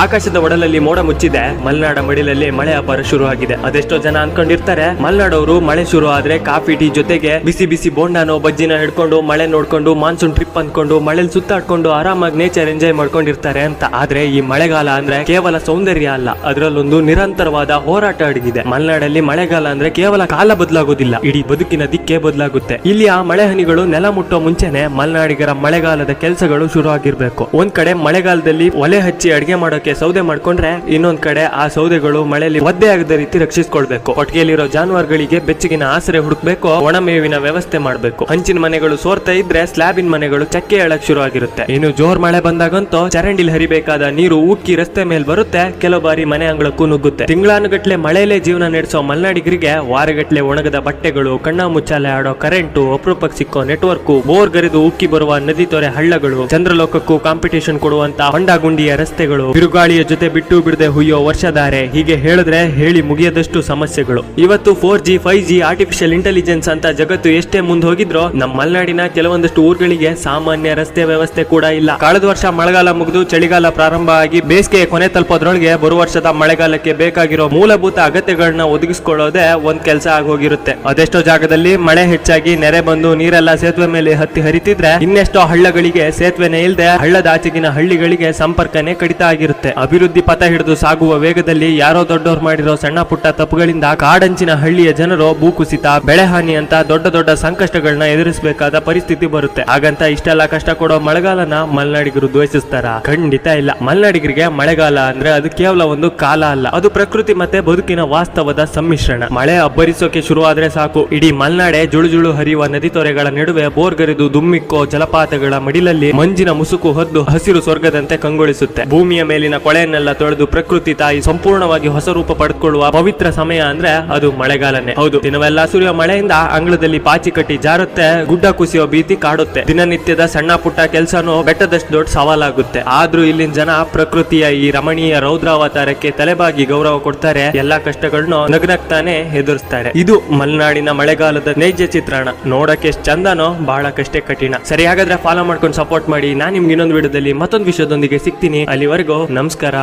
ಆಕಾಶದ ಒಡಲಲ್ಲಿ ಮೋಡ ಮುಚ್ಚಿದೆ, ಮಲೆನಾಡ ಮಡಿಲಲ್ಲಿ ಮಳೆ ಅಬ್ಬರ ಶುರು ಆಗಿದೆ. ಅದೆಷ್ಟೋ ಜನ ಅನ್ಕೊಂಡಿರ್ತಾರೆ ಮಲೆನಾಡವರು ಮಳೆ ಶುರು ಆದ್ರೆ ಕಾಫಿ ಟೀ ಜೊತೆಗೆ ಬಿಸಿ ಬಿಸಿ ಬೋಂಡಾನೋ ಬಜ್ಜಿನ ಹಿಡ್ಕೊಂಡು ಮಳೆ ನೋಡ್ಕೊಂಡು ಮಾನ್ಸೂನ್ ಟ್ರಿಪ್ ಅಂದ್ಕೊಂಡು ಮಳೆಲ್ ಸುತ್ತಾಡ್ಕೊಂಡು ಆರಾಮಾಗಿ ನೇಚರ್ ಎಂಜಾಯ್ ಮಾಡ್ಕೊಂಡಿರ್ತಾರೆ ಅಂತ. ಆದ್ರೆ ಈ ಮಳೆಗಾಲ ಅಂದ್ರೆ ಕೇವಲ ಸೌಂದರ್ಯ ಅಲ್ಲ, ಅದರಲ್ಲೊಂದು ನಿರಂತರವಾದ ಹೋರಾಟ ಅಡಗಿದೆ. ಮಲೆನಾಡಲ್ಲಿ ಮಳೆಗಾಲ ಅಂದ್ರೆ ಕೇವಲ ಕಾಲ ಬದಲಾಗೋದಿಲ್ಲ, ಇಡೀ ಬದುಕಿನ ದಿಕ್ಕೇ ಬದಲಾಗುತ್ತೆ. ಇಲ್ಲಿ ಆ ಮಳೆ ಹನಿಗಳು ನೆಲ ಮುಟ್ಟೋ ಮುಂಚೆನೆ ಮಲೆನಾಡಿಗರ ಮಳೆಗಾಲದ ಕೆಲಸಗಳು ಶುರು ಆಗಿರ್ಬೇಕು. ಒಂದ್ ಕಡೆ ಮಳೆಗಾಲದಲ್ಲಿ ಒಲೆ ಹಚ್ಚಿ ಅಡಿಗೆ ಮಾಡೋಕೆ ಸೌದೆ ಮಾಡ್ಕೊಂಡ್ರೆ, ಇನ್ನೊಂದ್ ಕಡೆ ಆ ಸೌದೆಗಳು ಮಳೆಯಲ್ಲಿ ಒದ್ದೆ ಆಗದ ರೀತಿ ರಕ್ಷಿಸಿಕೊಳ್ಬೇಕು. ಕೊಟ್ಟಿಗೆಯಲ್ಲಿರೋ ಜಾನುವಾರುಗಳಿಗೆ ಬೆಚ್ಚಗಿನ ಆಸರೆ ಹುಡುಕ್ಬೇಕು, ಒಣಮೇವಿನ ವ್ಯವಸ್ಥೆ ಮಾಡ್ಬೇಕು. ಹಂಚಿನ ಮನೆಗಳು ಸೋರ್ತಾ ಇದ್ರೆ ಸ್ಲ್ಯಾಬಿನ ಮನೆಗಳು ಚಕ್ಕೆ ಎಳಕ್ ಶುರು ಆಗಿರುತ್ತೆ. ಇನ್ನು ಜೋರ್ ಮಳೆ ಬಂದಾಗಂತೂ ಚರಂಡಿಲ್ ಹರಿಬೇಕಾದ ನೀರು ಉಕ್ಕಿ ರಸ್ತೆ ಮೇಲೆ ಬರುತ್ತೆ, ಕೆಲವು ಬಾರಿ ಮನೆ ಅಂಗಳಕ್ಕೂ ನುಗ್ಗುತ್ತೆ. ತಿಂಗಳಾನುಗಟ್ಲೆ ಮಳೆಯಲ್ಲೇ ಜೀವನ ನಡೆಸೋ ಮಲೆನಾಡಿಗರಿಗೆ ವಾರಗಟ್ಲೆ ಒಣಗದ ಬಟ್ಟೆಗಳು, ಕಣ್ಣ ಮುಚ್ಚಾಲೆ ಆಡೋ ಕರೆಂಟು, ಅಪರೂಪಕ್ಕೆ ಸಿಕ್ಕೋ ನೆಟ್ವರ್ಕ್, ಬೋರ್ ಗರಿದು ಉಕ್ಕಿ ಬರುವ ನದಿ ತೊರೆ ಹಳ್ಳಗಳು, ಚಂದ್ರಲೋಕಕ್ಕೂ ಕಾಂಪಿಟೇಷನ್ ಕೊಡುವಂತ ಹೊಂಡ ಗುಂಡಿಯ ರಸ್ತೆಗಳು, ಬಿರುಗಾಳಿಯ ಜೊತೆ ಬಿಟ್ಟು ಬಿಡದೆ ಹುಯ್ಯೋ ವರ್ಷಧಾರೆ, ಹೀಗೆ ಹೇಳಿದ್ರೆ ಹೇಳಿ ಮುಗಿಯದಷ್ಟು ಸಮಸ್ಯೆಗಳು. ಇವತ್ತು 4G 5G ಆರ್ಟಿಫಿಷಿಯಲ್ ಇಂಟೆಲಿಜೆನ್ಸ್ ಅಂತ ಜಗತ್ತು ಎಷ್ಟೇ ಮುಂದೆ ಹೋಗಿದ್ರೋ ನಮ್ಮ ಮಲೆನಾಡಿನ ಕೆಲವೊಂದಷ್ಟು ಊರುಗಳಿಗೆ ಸಾಮಾನ್ಯ ರಸ್ತೆ ವ್ಯವಸ್ಥೆ ಕೂಡ ಇಲ್ಲ. ಕಳೆದ ವರ್ಷ ಮಳೆಗಾಲ ಮುಗಿದು ಚಳಿಗಾಲ ಪ್ರಾರಂಭ ಆಗಿ ಬೇಸಿಗೆ ಕೊನೆ ತಲುಪೋದ್ರೊಳಗೆ ಬರುವ ವರ್ಷದ ಮಳೆಗಾಲಕ್ಕೆ ಬೇಕಾಗಿರೋ ಮೂಲಭೂತ ಅಗತ್ಯಗಳನ್ನ ಒದಗಿಸಿಕೊಳ್ಳೋದೇ ಒಂದ್ ಕೆಲಸ ಆಗೋಗಿರುತ್ತೆ. ಅದೆಷ್ಟೋ ಜಾಗದಲ್ಲಿ ಮಳೆ ಹೆಚ್ಚಾಗಿ ನೆರೆ ಬಂದು ನೀರೆಲ್ಲ ಸೇತುವೆ ಮೇಲೆ ಹತ್ತಿ ಹರಿತಿದ್ರೆ, ಇನ್ನೆಷ್ಟೋ ಹಳ್ಳಗಳಿಗೆ ಸೇತುವೆನೇ ಇಲ್ಲದೆ ಹಳ್ಳದಾಚೆಗಿನ ಹಳ್ಳಿಗಳಿಗೆ ಸಂಪರ್ಕನೇ ಕಡಿತ ಆಗಿರುತ್ತೆ. ಅಭಿವೃದ್ಧಿ ಪಥ ಹಿಡಿದು ಸಾಗುವ ವೇಗದಲ್ಲಿ ಯಾರೋ ದೊಡ್ಡವ್ರು ಮಾಡಿರೋ ಸಣ್ಣ ಪುಟ್ಟ ತಪ್ಪುಗಳಿಂದ ಕಾಡಂಚಿನ ಹಳ್ಳಿಯ ಜನರು ಭೂಕುಸಿತ, ಬೆಳೆ ಹಾನಿ ಅಂತ ದೊಡ್ಡ ದೊಡ್ಡ ಸಂಕಷ್ಟಗಳನ್ನ ಎದುರಿಸಬೇಕಾದ ಪರಿಸ್ಥಿತಿ ಬರುತ್ತೆ. ಹಾಗಂತ ಇಷ್ಟೆಲ್ಲ ಕಷ್ಟ ಕೊಡೋ ಮಳೆಗಾಲನ ಮಲೆನಾಡಿಗರು ದ್ವೇಷಿಸ್ತಾರ? ಖಂಡಿತ ಇಲ್ಲ. ಮಲೆನಾಡಿಗರಿಗೆ ಮಳೆಗಾಲ ಅಂದ್ರೆ ಅದು ಕೇವಲ ಒಂದು ಕಾಲ ಅಲ್ಲ, ಅದು ಪ್ರಕೃತಿ ಮತ್ತೆ ಬದುಕಿನ ವಾಸ್ತವದ ಸಮ್ಮಿಶ್ರಣ. ಮಳೆ ಅಬ್ಬರಿಸೋಕೆ ಶುರು ಆದ್ರೆ ಸಾಕು, ಇಡೀ ಮಲೆನಾಡೆ ಜುಳು ಜುಳು ಹರಿಯುವ ನದಿ ತೊರೆಗಳ ನಡುವೆ ಬೋರ್ಗರಿದು ದುಮ್ಮಿಕ್ಕೋ ಜಲಪಾತಗಳ ಮಡಿಲಲ್ಲಿ ಮಂಜಿನ ಮುಸುಕು ಹೊದ್ದು ಹಸಿರು ಸ್ವರ್ಗದಂತೆ ಕಂಗೊಳಿಸುತ್ತೆ. ಭೂಮಿಯ ಮೇಲಿನ ಕೊಳೆಯನ್ನೆಲ್ಲ ತೊಳೆದು ಪ್ರಕೃತಿ ತಾಯಿ ಸಂಪೂರ್ಣವಾಗಿ ಹೊಸ ರೂಪ ಪಡೆದುಕೊಳ್ಳುವ ಪವಿತ್ರ ಸಮಯ ಅಂದ್ರೆ ಅದು ಮಳೆಗಾಲನೇ ಹೌದು. ದಿನವೆಲ್ಲ ಸುರಿಯೋ ಮಳೆಯಿಂದ ಅಂಗಳದಲ್ಲಿ ಪಾಚಿ ಕಟ್ಟಿ ಜಾರುತ್ತೆ, ಗುಡ್ಡ ಕುಸಿಯೋ ಭೀತಿ ಕಾಡುತ್ತೆ. ದಿನನಿತ್ಯದ ಸಣ್ಣ ಪುಟ್ಟ ಕೆಲಸನೂ ಬೆಟ್ಟದಷ್ಟು ದೊಡ್ಡ ಸವಾಲಾಗುತ್ತೆ. ಆದ್ರೂ ಇಲ್ಲಿನ ಜನ ಪ್ರಕೃತಿಯ ಈ ರಮಣೀಯ ರೌದ್ರಾವತಾರಕ್ಕೆ ತಲೆಬಾಗಿ ಗೌರವ ಕೊಡ್ತಾರೆ, ಎಲ್ಲಾ ಕಷ್ಟಗಳನ್ನು ನಗ್ನಗ್ತಾನೆ ಎದುರಿಸ್ತಾರೆ. ಇದು ಮಲೆನಾಡಿನ ಮಳೆಗಾಲದ ನೈಜ ಚಿತ್ರಣ. ನೋಡಕ್ಕೆ ಎಷ್ಟು ಚಂದನೋ ಬಹಳಕ್ಕಷ್ಟೇ ಕಠಿಣ. ಸರಿ, ಹಾಗಾದ್ರೆ ಫಾಲೋ ಮಾಡ್ಕೊಂಡು ಸಪೋರ್ಟ್ ಮಾಡಿ. ನಾನು ನಿಮ್ಗೆ ಇನ್ನೊಂದು ವಿಡಿಯೋದಲ್ಲಿ ಮತ್ತೊಂದು ವಿಷಯದೊಂದಿಗೆ ಸಿಗ್ತೀನಿ. ಅಲ್ಲಿವರೆಗೂ ನಮಸ್ಕಾರ.